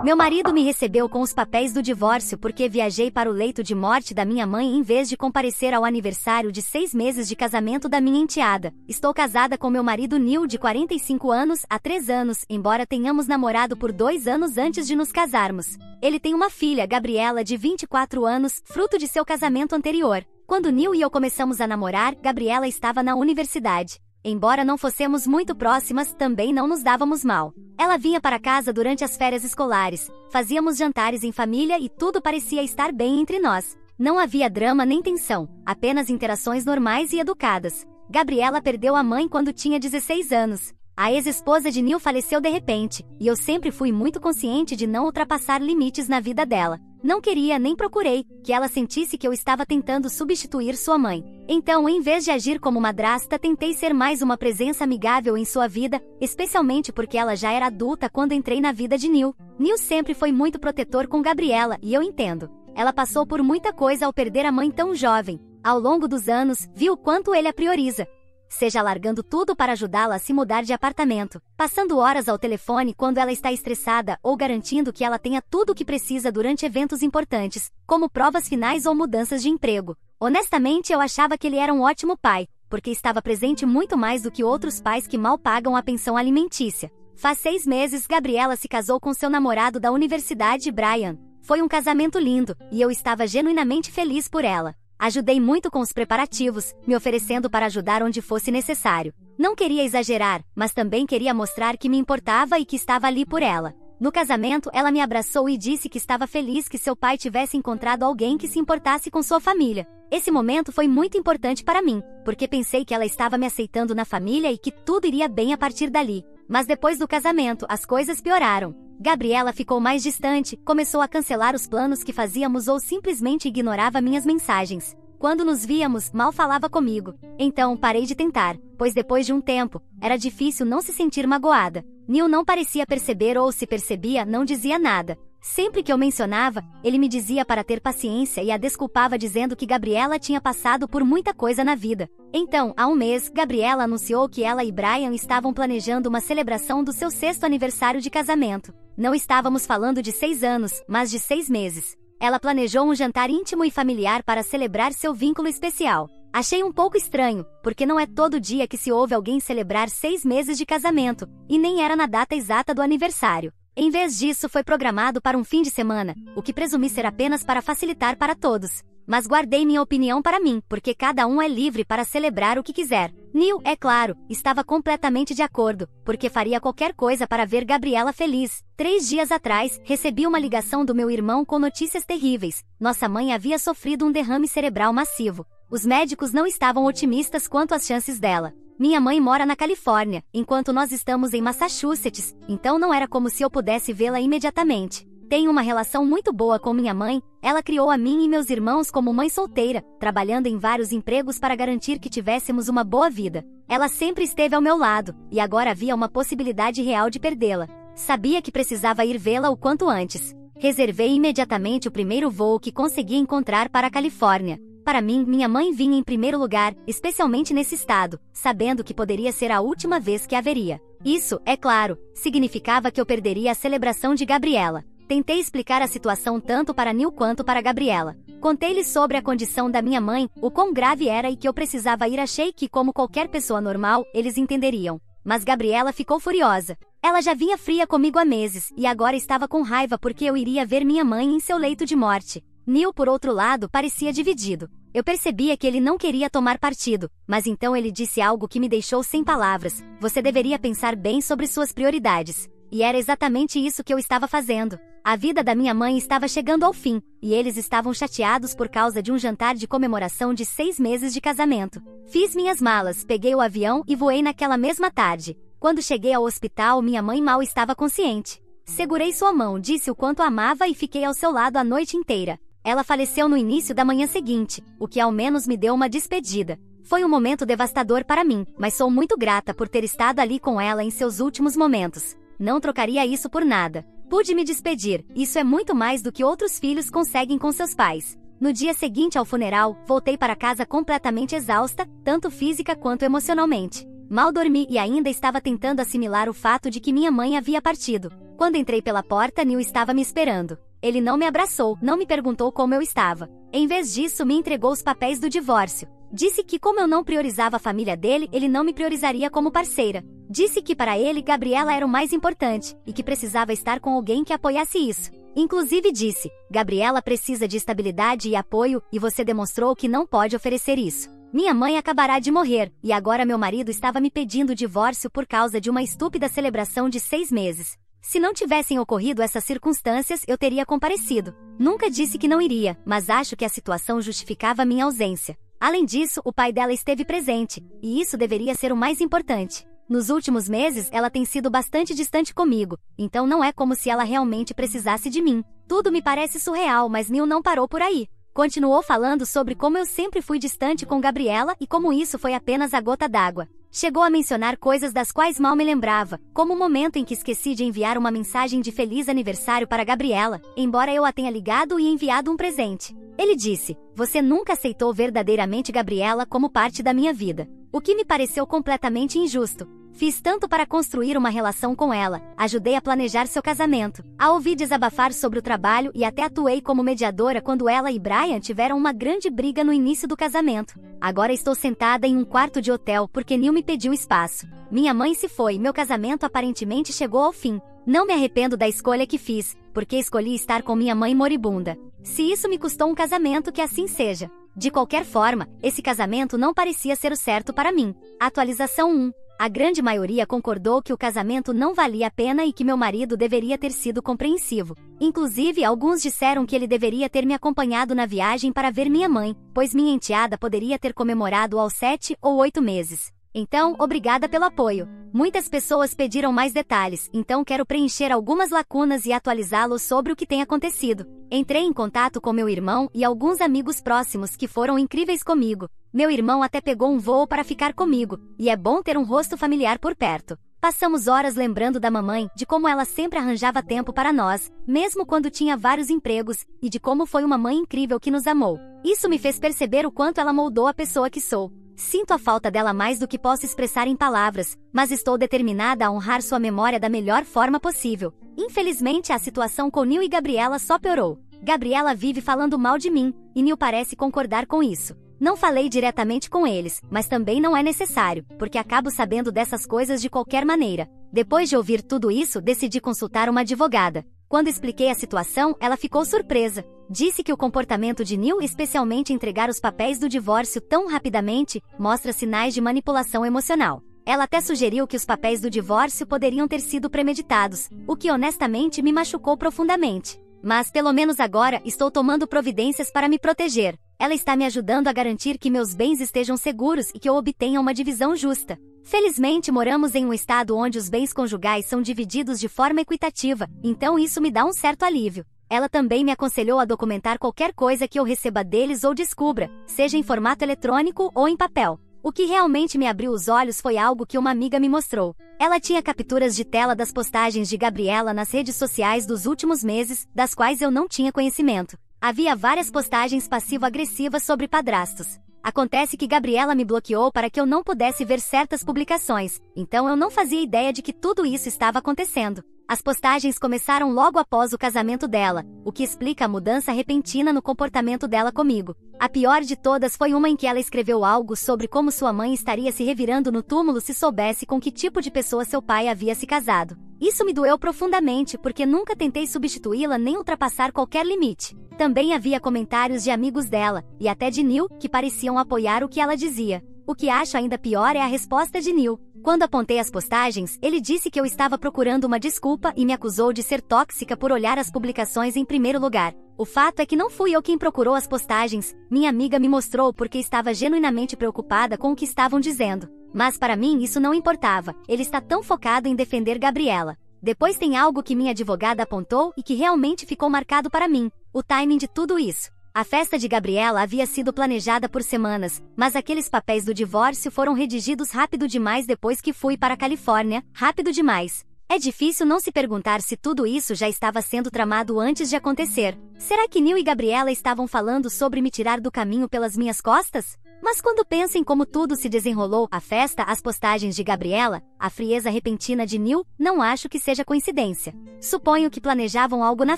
Meu marido me recebeu com os papéis do divórcio porque viajei para o leito de morte da minha mãe em vez de comparecer ao aniversário de 6 meses de casamento da minha enteada. Estou casada com meu marido Neil, de 45 anos, há 3 anos, embora tenhamos namorado por 2 anos antes de nos casarmos. Ele tem uma filha, Gabriela, de 24 anos, fruto de seu casamento anterior. Quando Neil e eu começamos a namorar, Gabriela estava na universidade. Embora não fossemos muito próximas, também não nos dávamos mal. Ela vinha para casa durante as férias escolares, fazíamos jantares em família e tudo parecia estar bem entre nós. Não havia drama nem tensão, apenas interações normais e educadas. Gabriela perdeu a mãe quando tinha 16 anos. A ex-esposa de Neil faleceu de repente, e eu sempre fui muito consciente de não ultrapassar limites na vida dela. Não queria nem procurei que ela sentisse que eu estava tentando substituir sua mãe. Então, em vez de agir como madrasta, tentei ser mais uma presença amigável em sua vida, especialmente porque ela já era adulta quando entrei na vida de Neil. Neil sempre foi muito protetor com Gabriela, e eu entendo. Ela passou por muita coisa ao perder a mãe tão jovem. Ao longo dos anos, vi o quanto ele a prioriza. Seja largando tudo para ajudá-la a se mudar de apartamento, passando horas ao telefone quando ela está estressada ou garantindo que ela tenha tudo o que precisa durante eventos importantes, como provas finais ou mudanças de emprego. Honestamente, eu achava que ele era um ótimo pai, porque estava presente muito mais do que outros pais que mal pagam a pensão alimentícia. Faz 6 meses, Gabriela se casou com seu namorado da universidade, Brian. Foi um casamento lindo, e eu estava genuinamente feliz por ela. Ajudei muito com os preparativos, me oferecendo para ajudar onde fosse necessário. Não queria exagerar, mas também queria mostrar que me importava e que estava ali por ela. No casamento, ela me abraçou e disse que estava feliz que seu pai tivesse encontrado alguém que se importasse com sua família. Esse momento foi muito importante para mim, porque pensei que ela estava me aceitando na família e que tudo iria bem a partir dali. Mas depois do casamento, as coisas pioraram. Gabriela ficou mais distante, começou a cancelar os planos que fazíamos ou simplesmente ignorava minhas mensagens. Quando nos víamos, mal falava comigo. Então, parei de tentar, pois depois de um tempo, era difícil não se sentir magoada. Neil não parecia perceber ou, se percebia, não dizia nada. Sempre que eu mencionava, ele me dizia para ter paciência e a desculpava dizendo que Gabriela tinha passado por muita coisa na vida. Então, há um mês, Gabriela anunciou que ela e Brian estavam planejando uma celebração do seu 6º aniversário de casamento. Não estávamos falando de 6 anos, mas de 6 meses. Ela planejou um jantar íntimo e familiar para celebrar seu vínculo especial. Achei um pouco estranho, porque não é todo dia que se ouve alguém celebrar 6 meses de casamento, e nem era na data exata do aniversário. Em vez disso, foi programado para um fim de semana, o que presumi ser apenas para facilitar para todos. Mas guardei minha opinião para mim, porque cada um é livre para celebrar o que quiser. Neil, é claro, estava completamente de acordo, porque faria qualquer coisa para ver Gabriela feliz. 3 dias atrás, recebi uma ligação do meu irmão com notícias terríveis. Nossa mãe havia sofrido um derrame cerebral massivo. Os médicos não estavam otimistas quanto às chances dela. Minha mãe mora na Califórnia, enquanto nós estamos em Massachusetts, então não era como se eu pudesse vê-la imediatamente. Tenho uma relação muito boa com minha mãe, ela criou a mim e meus irmãos como mãe solteira, trabalhando em vários empregos para garantir que tivéssemos uma boa vida. Ela sempre esteve ao meu lado, e agora havia uma possibilidade real de perdê-la. Sabia que precisava ir vê-la o quanto antes. Reservei imediatamente o primeiro voo que consegui encontrar para a Califórnia. Para mim, minha mãe vinha em primeiro lugar, especialmente nesse estado, sabendo que poderia ser a última vez que haveria. Isso, é claro, significava que eu perderia a celebração de Gabriela. Tentei explicar a situação tanto para Neil quanto para Gabriela. Contei-lhe sobre a condição da minha mãe, o quão grave era e que eu precisava ir. Achei que, como qualquer pessoa normal, eles entenderiam. Mas Gabriela ficou furiosa. Ela já vinha fria comigo há meses, e agora estava com raiva porque eu iria ver minha mãe em seu leito de morte. Neil, por outro lado, parecia dividido. Eu percebia que ele não queria tomar partido, mas então ele disse algo que me deixou sem palavras. Você deveria pensar bem sobre suas prioridades. E era exatamente isso que eu estava fazendo. A vida da minha mãe estava chegando ao fim, e eles estavam chateados por causa de um jantar de comemoração de 6 meses de casamento. Fiz minhas malas, peguei o avião e voei naquela mesma tarde. Quando cheguei ao hospital, minha mãe mal estava consciente. Segurei sua mão, disse o quanto a amava e fiquei ao seu lado a noite inteira. Ela faleceu no início da manhã seguinte, o que ao menos me deu uma despedida. Foi um momento devastador para mim, mas sou muito grata por ter estado ali com ela em seus últimos momentos. Não trocaria isso por nada. Pude me despedir, isso é muito mais do que outros filhos conseguem com seus pais. No dia seguinte ao funeral, voltei para casa completamente exausta, tanto física quanto emocionalmente. Mal dormi e ainda estava tentando assimilar o fato de que minha mãe havia partido. Quando entrei pela porta, Neil estava me esperando. Ele não me abraçou, não me perguntou como eu estava. Em vez disso, me entregou os papéis do divórcio. Disse que como eu não priorizava a família dele, ele não me priorizaria como parceira. Disse que para ele, Gabriela era o mais importante, e que precisava estar com alguém que apoiasse isso. Inclusive disse, Gabriela precisa de estabilidade e apoio, e você demonstrou que não pode oferecer isso. Minha mãe acabará de morrer, e agora meu marido estava me pedindo o divórcio por causa de uma estúpida celebração de 6 meses. Se não tivessem ocorrido essas circunstâncias, eu teria comparecido. Nunca disse que não iria, mas acho que a situação justificava minha ausência. Além disso, o pai dela esteve presente, e isso deveria ser o mais importante. Nos últimos meses, ela tem sido bastante distante comigo, então não é como se ela realmente precisasse de mim. Tudo me parece surreal, mas Neil não parou por aí. Continuou falando sobre como eu sempre fui distante com Gabriela e como isso foi apenas a gota d'água. Chegou a mencionar coisas das quais mal me lembrava, como o momento em que esqueci de enviar uma mensagem de feliz aniversário para Gabriela, embora eu a tenha ligado e enviado um presente. Ele disse, você nunca aceitou verdadeiramente Gabriela como parte da minha vida, o que me pareceu completamente injusto. Fiz tanto para construir uma relação com ela, ajudei a planejar seu casamento, a ouvi desabafar sobre o trabalho e até atuei como mediadora quando ela e Brian tiveram uma grande briga no início do casamento. Agora estou sentada em um quarto de hotel porque Neil me pediu espaço. Minha mãe se foi, meu casamento aparentemente chegou ao fim. Não me arrependo da escolha que fiz, porque escolhi estar com minha mãe moribunda. Se isso me custou um casamento, que assim seja. De qualquer forma, esse casamento não parecia ser o certo para mim. Atualização 1. A grande maioria concordou que o casamento não valia a pena e que meu marido deveria ter sido compreensivo. Inclusive, alguns disseram que ele deveria ter me acompanhado na viagem para ver minha mãe, pois minha enteada poderia ter comemorado aos 7 ou 8 meses. Então, obrigada pelo apoio. Muitas pessoas pediram mais detalhes, então quero preencher algumas lacunas e atualizá-los sobre o que tem acontecido. Entrei em contato com meu irmão e alguns amigos próximos que foram incríveis comigo. Meu irmão até pegou um voo para ficar comigo, e é bom ter um rosto familiar por perto. Passamos horas lembrando da mamãe, de como ela sempre arranjava tempo para nós, mesmo quando tinha vários empregos, e de como foi uma mãe incrível que nos amou. Isso me fez perceber o quanto ela moldou a pessoa que sou. Sinto a falta dela mais do que posso expressar em palavras, mas estou determinada a honrar sua memória da melhor forma possível. Infelizmente, a situação com Neil e Gabriela só piorou. Gabriela vive falando mal de mim, e Neil parece concordar com isso. Não falei diretamente com eles, mas também não é necessário, porque acabo sabendo dessas coisas de qualquer maneira. Depois de ouvir tudo isso, decidi consultar uma advogada. Quando expliquei a situação, ela ficou surpresa. Disse que o comportamento de Neil, especialmente entregar os papéis do divórcio tão rapidamente, mostra sinais de manipulação emocional. Ela até sugeriu que os papéis do divórcio poderiam ter sido premeditados, o que honestamente me machucou profundamente. Mas pelo menos agora estou tomando providências para me proteger. Ela está me ajudando a garantir que meus bens estejam seguros e que eu obtenha uma divisão justa. Felizmente moramos em um estado onde os bens conjugais são divididos de forma equitativa, então isso me dá um certo alívio. Ela também me aconselhou a documentar qualquer coisa que eu receba deles ou descubra, seja em formato eletrônico ou em papel. O que realmente me abriu os olhos foi algo que uma amiga me mostrou. Ela tinha capturas de tela das postagens de Gabriela nas redes sociais dos últimos meses, das quais eu não tinha conhecimento. Havia várias postagens passivo-agressivas sobre padrastos. Acontece que Gabriela me bloqueou para que eu não pudesse ver certas publicações, então eu não fazia ideia de que tudo isso estava acontecendo. As postagens começaram logo após o casamento dela, o que explica a mudança repentina no comportamento dela comigo. A pior de todas foi uma em que ela escreveu algo sobre como sua mãe estaria se revirando no túmulo se soubesse com que tipo de pessoa seu pai havia se casado. Isso me doeu profundamente porque nunca tentei substituí-la nem ultrapassar qualquer limite. Também havia comentários de amigos dela, e até de Neil, que pareciam apoiar o que ela dizia. O que acho ainda pior é a resposta de Neil. Quando apontei as postagens, ele disse que eu estava procurando uma desculpa e me acusou de ser tóxica por olhar as publicações em primeiro lugar. O fato é que não fui eu quem procurou as postagens, minha amiga me mostrou porque estava genuinamente preocupada com o que estavam dizendo. Mas para mim isso não importava, ele está tão focado em defender Gabriela. Depois tem algo que minha advogada apontou e que realmente ficou marcado para mim, o timing de tudo isso. A festa de Gabriela havia sido planejada por semanas, mas aqueles papéis do divórcio foram redigidos rápido demais depois que fui para a Califórnia, rápido demais. É difícil não se perguntar se tudo isso já estava sendo tramado antes de acontecer. Será que Neil e Gabriela estavam falando sobre me tirar do caminho pelas minhas costas? Mas quando penso em como tudo se desenrolou, a festa, as postagens de Gabriela, a frieza repentina de Neil, não acho que seja coincidência. Suponho que planejavam algo na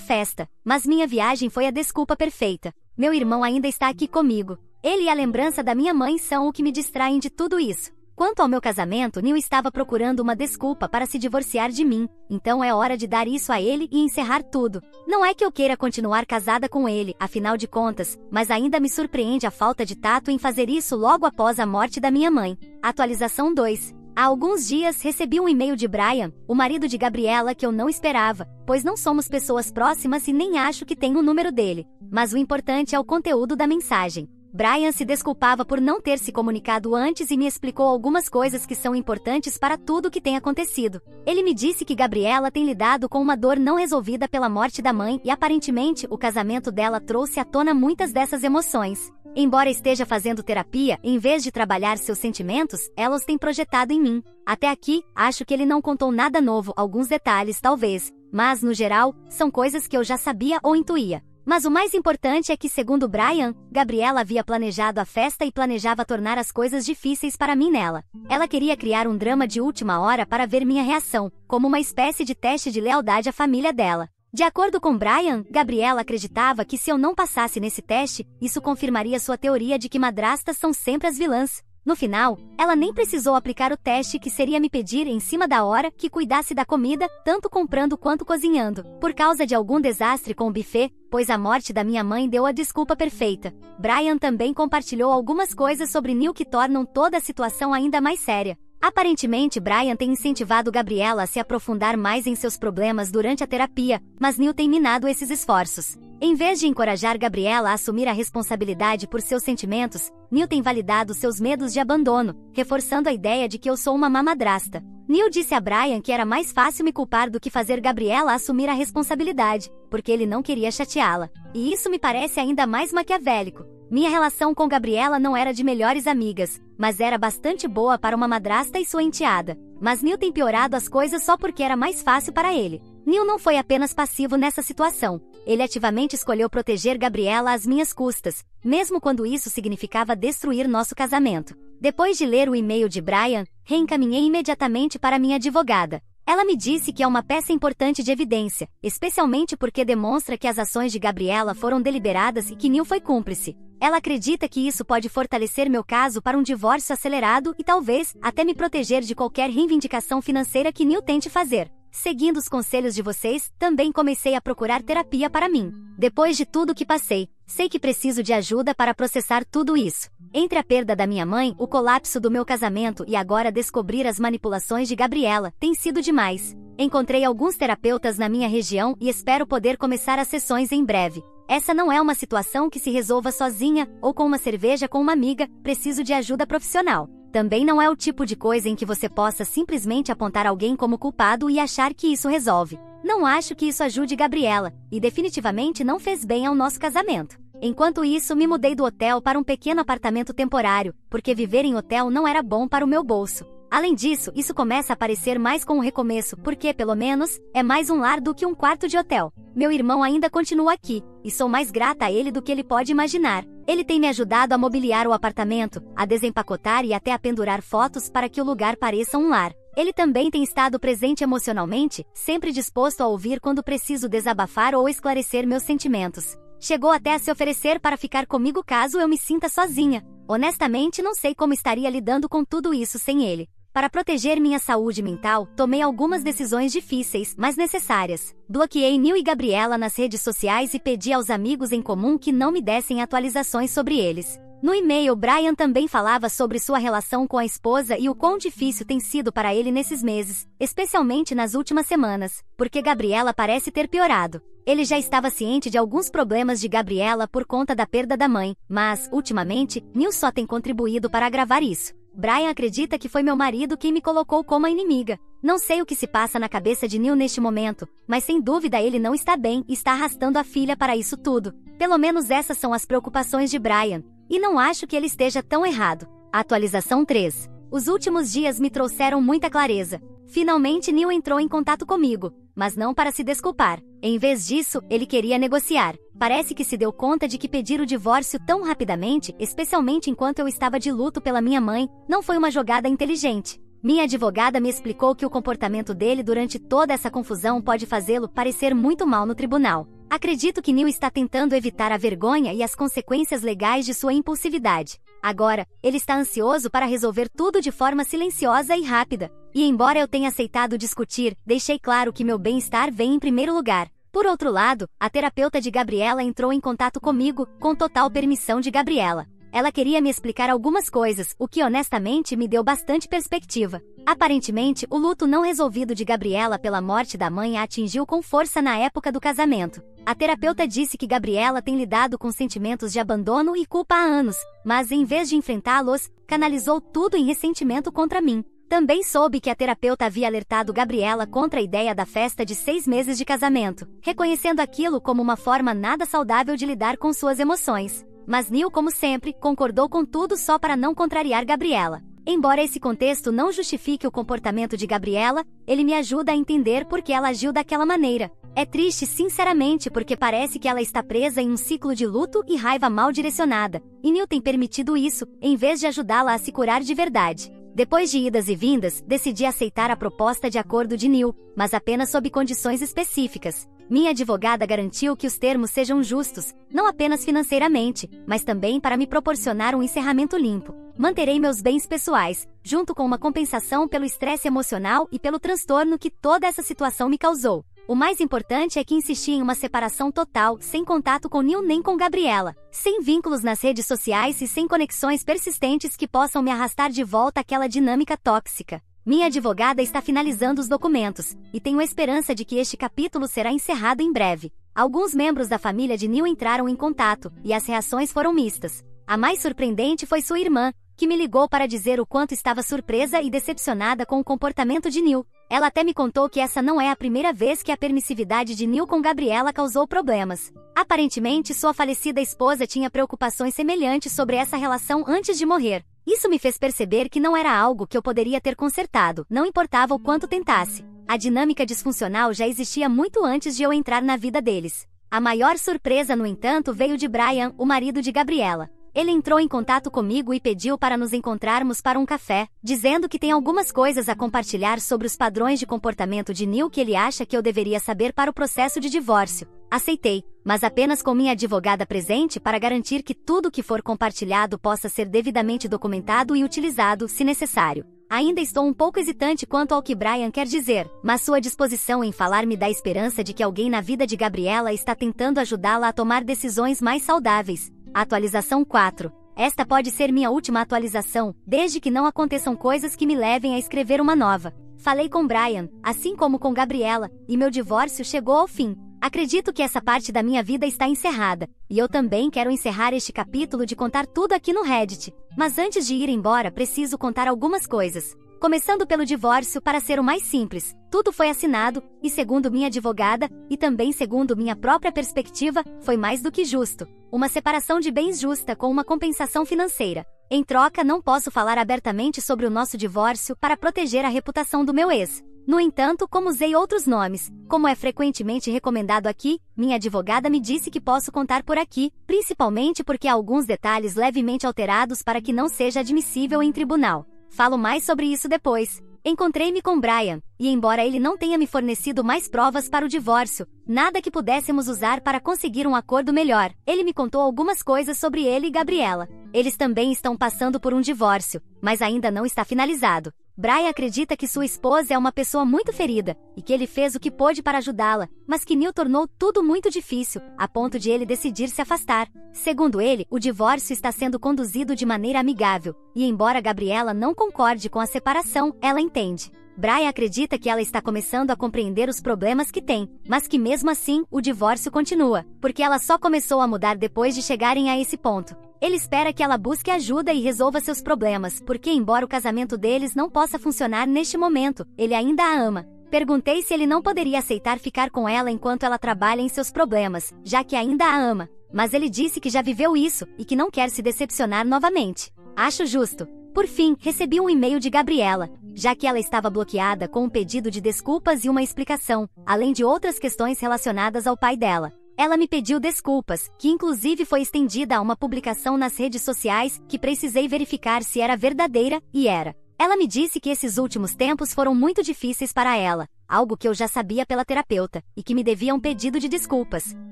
festa, mas minha viagem foi a desculpa perfeita. Meu irmão ainda está aqui comigo. Ele e a lembrança da minha mãe são o que me distraem de tudo isso. Quanto ao meu casamento, Neil estava procurando uma desculpa para se divorciar de mim, então é hora de dar isso a ele e encerrar tudo. Não é que eu queira continuar casada com ele, afinal de contas, mas ainda me surpreende a falta de tato em fazer isso logo após a morte da minha mãe. Atualização 2. Há alguns dias recebi um e-mail de Brian, o marido de Gabriela, que eu não esperava, pois não somos pessoas próximas e nem acho que tenho o número dele. Mas o importante é o conteúdo da mensagem. Brian se desculpava por não ter se comunicado antes e me explicou algumas coisas que são importantes para tudo o que tem acontecido. Ele me disse que Gabriela tem lidado com uma dor não resolvida pela morte da mãe e aparentemente o casamento dela trouxe à tona muitas dessas emoções. Embora esteja fazendo terapia, em vez de trabalhar seus sentimentos, ela os tem projetado em mim. Até aqui, acho que ele não contou nada novo, alguns detalhes talvez, mas no geral, são coisas que eu já sabia ou intuía. Mas o mais importante é que, segundo Brian, Gabriela havia planejado a festa e planejava tornar as coisas difíceis para mim nela. Ela queria criar um drama de última hora para ver minha reação, como uma espécie de teste de lealdade à família dela. De acordo com Brian, Gabriela acreditava que se eu não passasse nesse teste, isso confirmaria sua teoria de que madrastas são sempre as vilãs. No final, ela nem precisou aplicar o teste que seria me pedir em cima da hora que cuidasse da comida, tanto comprando quanto cozinhando, por causa de algum desastre com o buffet, pois a morte da minha mãe deu a desculpa perfeita. Brian também compartilhou algumas coisas sobre Neil que tornam toda a situação ainda mais séria. Aparentemente, Brian tem incentivado Gabriela a se aprofundar mais em seus problemas durante a terapia, mas Neil tem minado esses esforços. Em vez de encorajar Gabriela a assumir a responsabilidade por seus sentimentos, Neil tem validado seus medos de abandono, reforçando a ideia de que eu sou uma má madrasta. Neil disse a Brian que era mais fácil me culpar do que fazer Gabriela assumir a responsabilidade, porque ele não queria chateá-la. E isso me parece ainda mais maquiavélico. Minha relação com Gabriela não era de melhores amigas, mas era bastante boa para uma madrasta e sua enteada. Mas Neil tem piorado as coisas só porque era mais fácil para ele. Neil não foi apenas passivo nessa situação. Ele ativamente escolheu proteger Gabriela às minhas custas, mesmo quando isso significava destruir nosso casamento. Depois de ler o e-mail de Brian, reencaminhei imediatamente para minha advogada. Ela me disse que é uma peça importante de evidência, especialmente porque demonstra que as ações de Gabriela foram deliberadas e que Neil foi cúmplice. Ela acredita que isso pode fortalecer meu caso para um divórcio acelerado e talvez até me proteger de qualquer reivindicação financeira que Neil tente fazer. Seguindo os conselhos de vocês, também comecei a procurar terapia para mim. Depois de tudo que passei, sei que preciso de ajuda para processar tudo isso. Entre a perda da minha mãe, o colapso do meu casamento e agora descobrir as manipulações de Gabriela, tem sido demais. Encontrei alguns terapeutas na minha região e espero poder começar as sessões em breve. Essa não é uma situação que se resolva sozinha, ou com uma cerveja com uma amiga, preciso de ajuda profissional. Também não é o tipo de coisa em que você possa simplesmente apontar alguém como culpado e achar que isso resolve. Não acho que isso ajude Gabriela, e definitivamente não fez bem ao nosso casamento. Enquanto isso, me mudei do hotel para um pequeno apartamento temporário, porque viver em hotel não era bom para o meu bolso. Além disso, isso começa a parecer mais com um recomeço, porque, pelo menos, é mais um lar do que um quarto de hotel. Meu irmão ainda continua aqui, e sou mais grata a ele do que ele pode imaginar. Ele tem me ajudado a mobiliar o apartamento, a desempacotar e até a pendurar fotos para que o lugar pareça um lar. Ele também tem estado presente emocionalmente, sempre disposto a ouvir quando preciso desabafar ou esclarecer meus sentimentos. Chegou até a se oferecer para ficar comigo caso eu me sinta sozinha. Honestamente, não sei como estaria lidando com tudo isso sem ele. Para proteger minha saúde mental, tomei algumas decisões difíceis, mas necessárias. Bloqueei Neil e Gabriela nas redes sociais e pedi aos amigos em comum que não me dessem atualizações sobre eles. No e-mail, Brian também falava sobre sua relação com a esposa e o quão difícil tem sido para ele nesses meses, especialmente nas últimas semanas, porque Gabriela parece ter piorado. Ele já estava ciente de alguns problemas de Gabriela por conta da perda da mãe, mas, ultimamente, Neil só tem contribuído para agravar isso. Brian acredita que foi meu marido quem me colocou como a inimiga. Não sei o que se passa na cabeça de Neil neste momento, mas sem dúvida ele não está bem e está arrastando a filha para isso tudo. Pelo menos essas são as preocupações de Brian. E não acho que ele esteja tão errado. Atualização 3. Os últimos dias me trouxeram muita clareza. Finalmente Neil entrou em contato comigo, mas não para se desculpar. Em vez disso, ele queria negociar. Parece que se deu conta de que pedir o divórcio tão rapidamente, especialmente enquanto eu estava de luto pela minha mãe, não foi uma jogada inteligente. Minha advogada me explicou que o comportamento dele durante toda essa confusão pode fazê-lo parecer muito mal no tribunal. Acredito que Neil está tentando evitar a vergonha e as consequências legais de sua impulsividade. Agora, ele está ansioso para resolver tudo de forma silenciosa e rápida. E embora eu tenha aceitado discutir, deixei claro que meu bem-estar vem em primeiro lugar. Por outro lado, a terapeuta de Gabriela entrou em contato comigo, com total permissão de Gabriela. Ela queria me explicar algumas coisas, o que honestamente me deu bastante perspectiva. Aparentemente, o luto não resolvido de Gabriela pela morte da mãe a atingiu com força na época do casamento. A terapeuta disse que Gabriela tem lidado com sentimentos de abandono e culpa há anos, mas em vez de enfrentá-los, canalizou tudo em ressentimento contra mim. Também soube que a terapeuta havia alertado Gabriela contra a ideia da festa de 6 meses de casamento, reconhecendo aquilo como uma forma nada saudável de lidar com suas emoções. Mas Neil, como sempre, concordou com tudo só para não contrariar Gabriela. Embora esse contexto não justifique o comportamento de Gabriela, ele me ajuda a entender por que ela agiu daquela maneira. É triste, sinceramente, porque parece que ela está presa em um ciclo de luto e raiva mal direcionada, e Neil tem permitido isso, em vez de ajudá-la a se curar de verdade. Depois de idas e vindas, decidi aceitar a proposta de acordo de Neil, mas apenas sob condições específicas. Minha advogada garantiu que os termos sejam justos, não apenas financeiramente, mas também para me proporcionar um encerramento limpo. Manterei meus bens pessoais, junto com uma compensação pelo estresse emocional e pelo transtorno que toda essa situação me causou. O mais importante é que insisti em uma separação total, sem contato com Neil nem com Gabriela, sem vínculos nas redes sociais e sem conexões persistentes que possam me arrastar de volta àquela dinâmica tóxica. Minha advogada está finalizando os documentos, e tenho esperança de que este capítulo será encerrado em breve. Alguns membros da família de Neil entraram em contato, e as reações foram mistas. A mais surpreendente foi sua irmã, que me ligou para dizer o quanto estava surpresa e decepcionada com o comportamento de Neil. Ela até me contou que essa não é a primeira vez que a permissividade de Neil com Gabriela causou problemas. Aparentemente, sua falecida esposa tinha preocupações semelhantes sobre essa relação antes de morrer. Isso me fez perceber que não era algo que eu poderia ter consertado, não importava o quanto tentasse. A dinâmica disfuncional já existia muito antes de eu entrar na vida deles. A maior surpresa, no entanto, veio de Brian, o marido de Gabriela. Ele entrou em contato comigo e pediu para nos encontrarmos para um café, dizendo que tem algumas coisas a compartilhar sobre os padrões de comportamento de Neil que ele acha que eu deveria saber para o processo de divórcio. Aceitei, mas apenas com minha advogada presente para garantir que tudo que for compartilhado possa ser devidamente documentado e utilizado, se necessário. Ainda estou um pouco hesitante quanto ao que Brian quer dizer, mas sua disposição em falar me dá esperança de que alguém na vida de Gabriela está tentando ajudá-la a tomar decisões mais saudáveis. Atualização 4. Esta pode ser minha última atualização, desde que não aconteçam coisas que me levem a escrever uma nova. Falei com Brian, assim como com Gabriela, e meu divórcio chegou ao fim. Acredito que essa parte da minha vida está encerrada, e eu também quero encerrar este capítulo de contar tudo aqui no Reddit. Mas antes de ir embora, preciso contar algumas coisas. Começando pelo divórcio, para ser o mais simples, tudo foi assinado, e segundo minha advogada, e também segundo minha própria perspectiva, foi mais do que justo. Uma separação de bens justa com uma compensação financeira. Em troca, não posso falar abertamente sobre o nosso divórcio para proteger a reputação do meu ex. No entanto, como usei outros nomes, como é frequentemente recomendado aqui, minha advogada me disse que posso contar por aqui, principalmente porque há alguns detalhes levemente alterados para que não seja admissível em tribunal. Falo mais sobre isso depois. Encontrei-me com Brian, e embora ele não tenha me fornecido mais provas para o divórcio, nada que pudéssemos usar para conseguir um acordo melhor, ele me contou algumas coisas sobre ele e Gabriela. Eles também estão passando por um divórcio, mas ainda não está finalizado. Brian acredita que sua esposa é uma pessoa muito ferida, e que ele fez o que pôde para ajudá-la, mas que Neil tornou tudo muito difícil, a ponto de ele decidir se afastar. Segundo ele, o divórcio está sendo conduzido de maneira amigável, e embora Gabriela não concorde com a separação, ela entende. Brian acredita que ela está começando a compreender os problemas que tem, mas que mesmo assim, o divórcio continua, porque ela só começou a mudar depois de chegarem a esse ponto. Ele espera que ela busque ajuda e resolva seus problemas, porque embora o casamento deles não possa funcionar neste momento, ele ainda a ama. Perguntei se ele não poderia aceitar ficar com ela enquanto ela trabalha em seus problemas, já que ainda a ama. Mas ele disse que já viveu isso, e que não quer se decepcionar novamente. Acho justo. Por fim, recebi um e-mail de Gabriela. já que ela estava bloqueada com um pedido de desculpas e uma explicação, além de outras questões relacionadas ao pai dela. Ela me pediu desculpas, que inclusive foi estendida a uma publicação nas redes sociais, que precisei verificar se era verdadeira, e era. Ela me disse que esses últimos tempos foram muito difíceis para ela, algo que eu já sabia pela terapeuta, e que me devia um pedido de desculpas.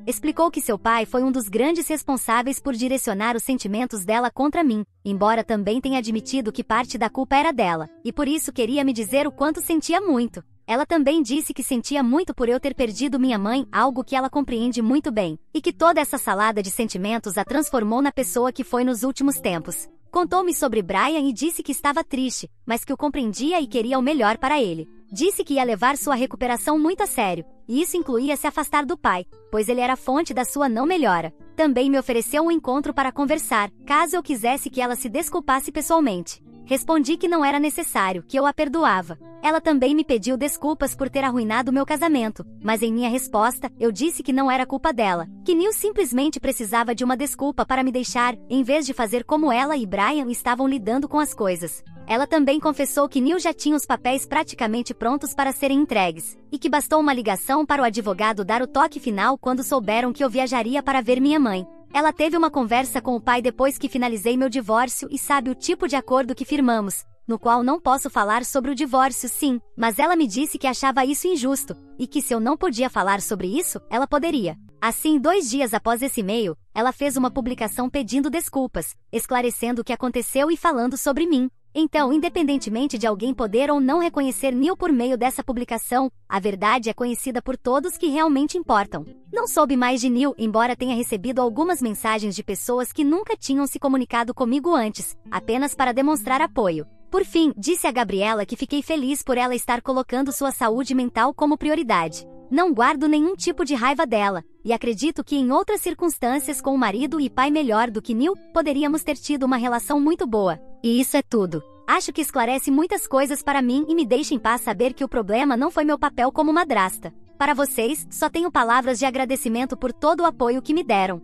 Explicou que seu pai foi um dos grandes responsáveis por direcionar os sentimentos dela contra mim, embora também tenha admitido que parte da culpa era dela, e por isso queria me dizer o quanto sentia muito. Ela também disse que sentia muito por eu ter perdido minha mãe, algo que ela compreende muito bem, e que toda essa salada de sentimentos a transformou na pessoa que foi nos últimos tempos. Contou-me sobre Brian e disse que estava triste, mas que o compreendia e queria o melhor para ele. Disse que ia levar sua recuperação muito a sério, e isso incluía se afastar do pai, pois ele era a fonte da sua não melhora. Também me ofereceu um encontro para conversar, caso eu quisesse que ela se desculpasse pessoalmente. Respondi que não era necessário, que eu a perdoava. Ela também me pediu desculpas por ter arruinado meu casamento, mas em minha resposta, eu disse que não era culpa dela, que Neil simplesmente precisava de uma desculpa para me deixar, em vez de fazer como ela e Brian estavam lidando com as coisas. Ela também confessou que Neil já tinha os papéis praticamente prontos para serem entregues, e que bastou uma ligação para o advogado dar o toque final quando souberam que eu viajaria para ver minha mãe. Ela teve uma conversa com o pai depois que finalizei meu divórcio e sabe o tipo de acordo que firmamos, no qual não posso falar sobre o divórcio, sim, mas ela me disse que achava isso injusto, e que se eu não podia falar sobre isso, ela poderia. Assim, 2 dias após esse e-mail, ela fez uma publicação pedindo desculpas, esclarecendo o que aconteceu e falando sobre mim. Então, independentemente de alguém poder ou não reconhecer Neil por meio dessa publicação, a verdade é conhecida por todos que realmente importam. Não soube mais de Neil, embora tenha recebido algumas mensagens de pessoas que nunca tinham se comunicado comigo antes, apenas para demonstrar apoio. Por fim, disse a Gabriela que fiquei feliz por ela estar colocando sua saúde mental como prioridade. Não guardo nenhum tipo de raiva dela, e acredito que em outras circunstâncias com o marido e pai melhor do que Neil, poderíamos ter tido uma relação muito boa. E isso é tudo. Acho que esclarece muitas coisas para mim e me deixa em paz saber que o problema não foi meu papel como madrasta. Para vocês, só tenho palavras de agradecimento por todo o apoio que me deram.